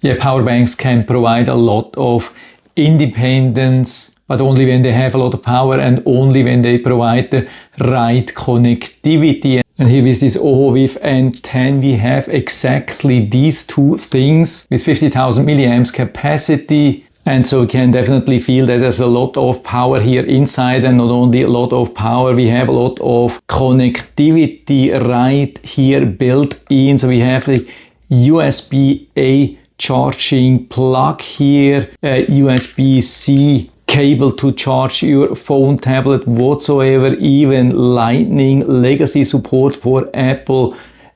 Yeah, power banks can provide a lot of independence, but only when they have a lot of power and only when they provide the right connectivity. And here with this OHOVIV N10 we have exactly these two things with 50,000 milliamps capacity. And so you can definitely feel that there's a lot of power here inside, and not only a lot of power, we have a lot of connectivity right here built in. So we have the USB-A charging plug here, USB-C cable to charge your phone, tablet, whatsoever, even Lightning, legacy support for Apple,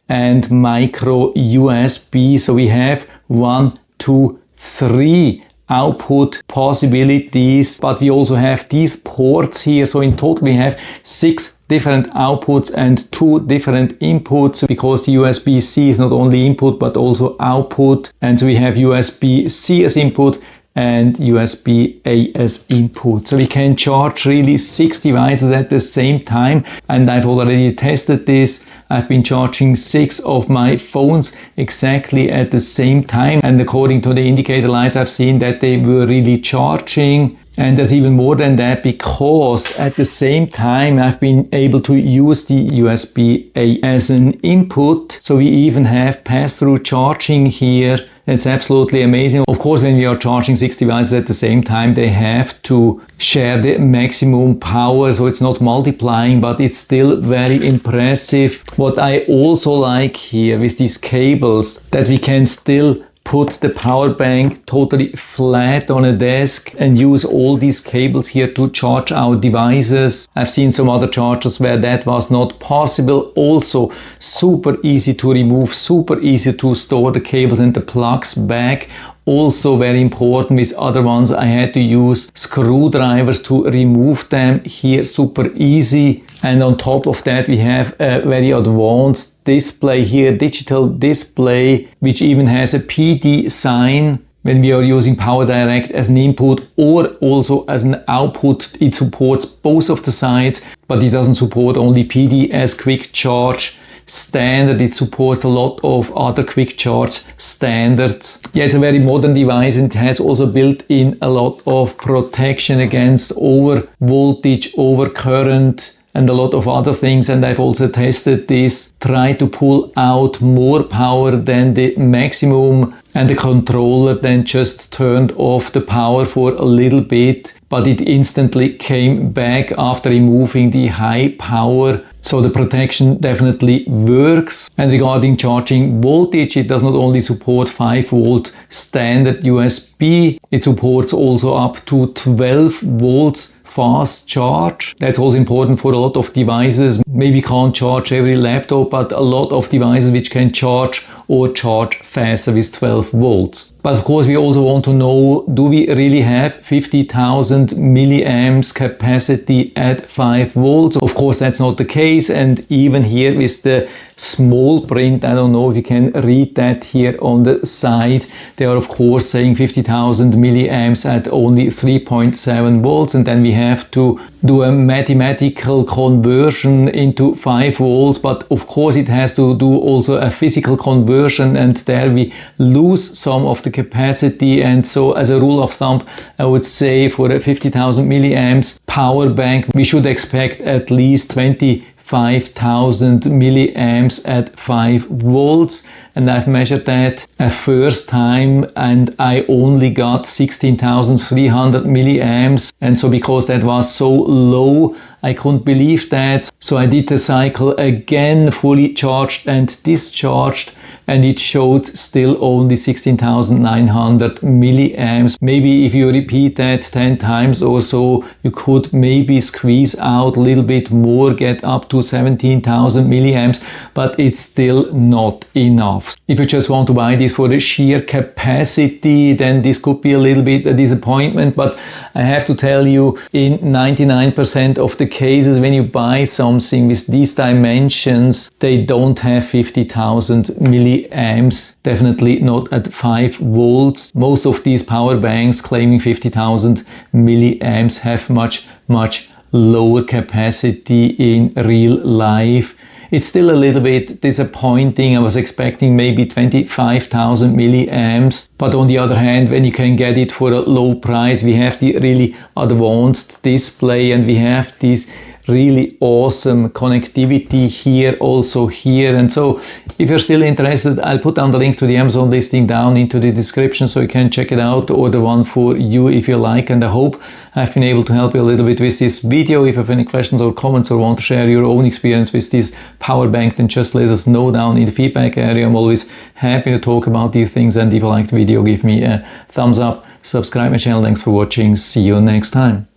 and micro USB. So we have 1, 2, 3 output possibilities, but we also have these ports here. So in total we have 6 different outputs and 2 different inputs, because the USB-C is not only input but also output. And so we have USB-C as input and USB-A as input. So we can charge really 6 devices at the same time, and I've already tested this. I've been charging 6 of my phones exactly at the same time, and according to the indicator lights I've seen that they were really charging. And there's even more than that, because at the same time I've been able to use the USB-A as an input. So we even have pass-through charging here. It's absolutely amazing. Of course, when we are charging 6 devices at the same time, they have to share the maximum power, so it's not multiplying, but it's still very impressive. What I also like here with these cables, that we can still put the power bank totally flat on a desk and use all these cables here to charge our devices. I've seen some other chargers where that was not possible. Also super easy to remove, super easy to store the cables and the plugs back. Also very important, with other ones I had to use screwdrivers to remove them. Here super easy. And on top of that we have a very advanced display here, digital display, which even has a PD sign. When we are using Power Direct as an input or also as an output, it supports both of the sides, but it doesn't support only PD as quick charge standard. It supports a lot of other quick charge standards. Yeah, it's a very modern device, and it has also built in a lot of protection against over voltage, over current, and a lot of other things. And I've also tested this, try to pull out more power than the maximum, and the controller then just turned off the power for a little bit, but it instantly came back after removing the high power. So the protection definitely works. And regarding charging voltage, it does not only support 5 volt standard USB, it supports also up to 12 volts fast charge. That's also important for a lot of devices. Maybe can't charge every laptop, but a lot of devices which can charge or charge faster with 12 volts. But of course we also want to know, do we really have 50,000 milliamps capacity at 5 volts? Of course that's not the case, and even here with the small print, I don't know if you can read that here on the side, they are of course saying 50,000 milliamps at only 3.7 volts, and then we have to do a mathematical conversion into 5 volts, but of course it has to do also a physical conversion, and there we lose some of the capacity. And so as a rule of thumb, I would say for a 50,000 milliamps power bank we should expect at least 25,000 milliamps at 5 volts. And I've measured that a first time and I only got 16,300 milliamps. And so because that was so low, I couldn't believe that. So I did the cycle again, fully charged and discharged, and it showed still only 16,900 milliamps. Maybe if you repeat that 10 times or so, you could maybe squeeze out a little bit more, get up to 17,000 milliamps, but it's still not enough. If you just want to buy this for the sheer capacity, then this could be a little bit a disappointment. But I have to tell you, in 99% of the cases when you buy something with these dimensions, they don't have 50,000 milliamps, definitely not at 5 volts. Most of these power banks claiming 50,000 milliamps have much lower capacity in real life. it's still a little bit disappointing. I was expecting maybe 25,000 milliamps, but on the other hand, when you can get it for a low price, we have the really advanced display and we have this really awesome connectivity here, also here. And so if you're still interested, I'll put down the link to the Amazon listing down into the description so you can check it out, or the one for you if you like. And I hope I've been able to help you a little bit with this video. If you have any questions or comments or want to share your own experience with this power bank, then just let us know down in the feedback area. I'm always happy to talk about these things. And if you liked the video, give me a thumbs up, subscribe my channel. Thanks for watching. See you next time.